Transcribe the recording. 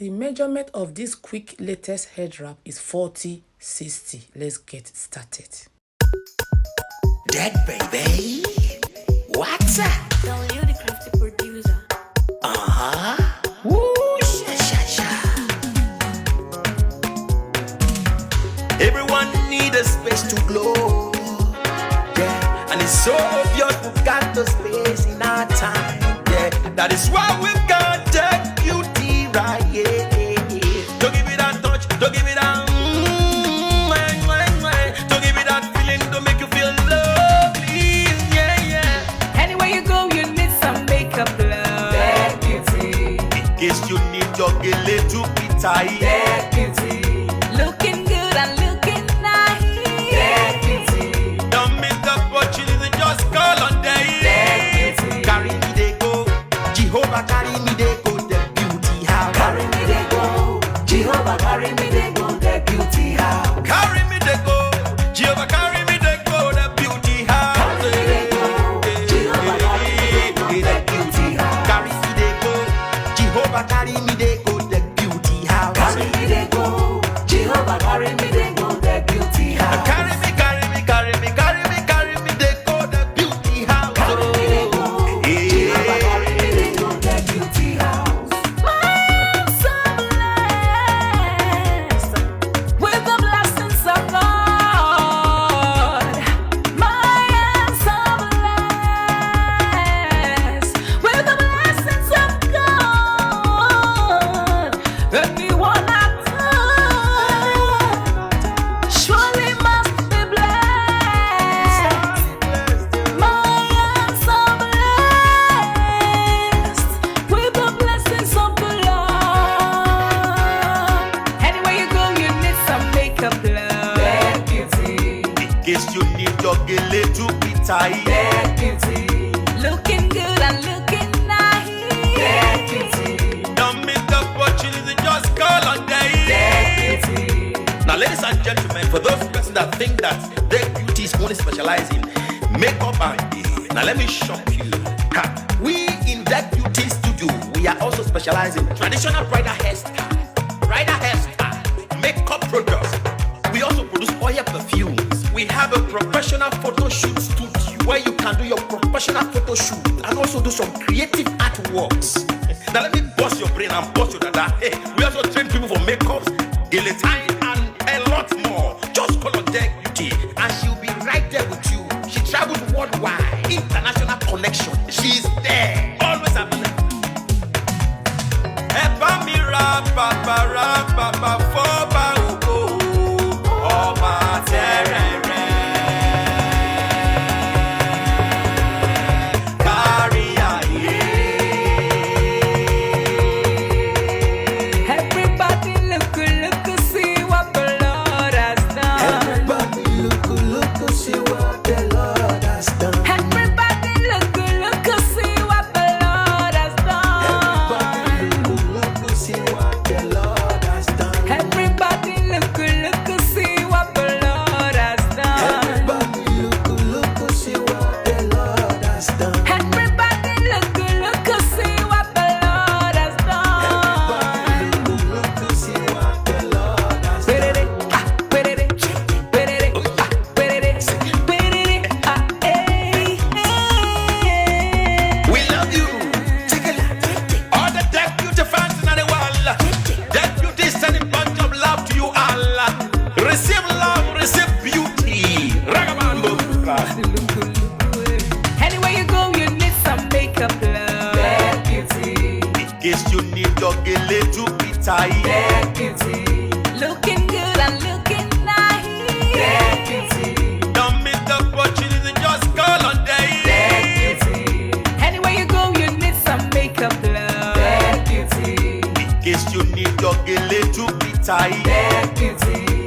The measurement of this quick latest head wrap is 40-60. Let's get started. Dead baby, what's up? Don't you the crafty producer? Woo, sha. Everyone need a space to glow. Yeah, and it's so obvious we've got the space in our time. Yeah, that is why we've got that beauty right. Yeah. Don't give it that touch, don't give it that. Don't give it that feeling, don't make you feel lovely. Yeah. Anywhere you go, you need some makeup, love. That beauty. In case you need your Gele to be tight. That beauty. Looking good and looking nice. That beauty. Don't miss the opportunity, just call on day. That beauty. Carry me they go, Jehovah carry me they go, the beauty house. Carry me they go, Jehovah carry me they go, the beauty house. Carry me they go, Jehovah carry me they go, the beauty house. Carry me they go, Jehovah carry me they go, the beauty house. Carry me they go, Jehovah carry me they go, the beauty house. Carry me they go, Jehovah carry me they go, the beauty house. Carry me they go, the beauty house. Carry me they go, Jehovah carry me they go, the beauty house. I'm so blessed with the blessings of God. I am so blessed with the blessings of God. Anyone I touch surely must be blessed. I am so blessed with the blessings of the Lord. Anywhere you go, you need some makeup, love. That beauty. In case you need your Gele to be tight. That beauty. Looking good and looking nice. That beauty. Don't miss the opportunity, just call on day. That beauty. Now, ladies and gentlemen, for those persons that think that their beauty is only specialized in makeup and hair, now let me shock you. We in that beauty studio, we are also specialized in traditional bridal hairstyle, makeup products. We also produce oil perfumes. We have a professional photo shoot studio where you can do your professional photo shoot and also do some creative artworks. Now let me bust your brain and bust your dada. Hey, we also train people for makeups, guillotine, and a lot more. Just call on Deck Beauty and she'll be right there with you. She travels worldwide, international connection. She's there, always available. Epa mi ra papa foba uko oba terere kari aye. Everybody look, see what the Lord has done. Everybody look, see what the Lord has done. Everybody look, see what the Lord has done. Look, see what the Lord has done. Everybody look, see what the Lord has done. Everybody look, see what the Lord has done. Everybody look, see what the Lord has done. Look, see what the Lord has done. We love you. All the Deck Beauty fans in the world. Deck Beauty is sending bunch of love to you all. Receive love, receive beauty. Ragabambo. Anywhere you go, you need some makeup, love. That beauty. In case you need your Gele to be tight. That beauty. Looking good and looking nice. That beauty. Don't miss the opportunity, just call on day. That beauty. Anywhere you go, you need some makeup, love. That beauty. In case you need your Gele to be tight. That beauty.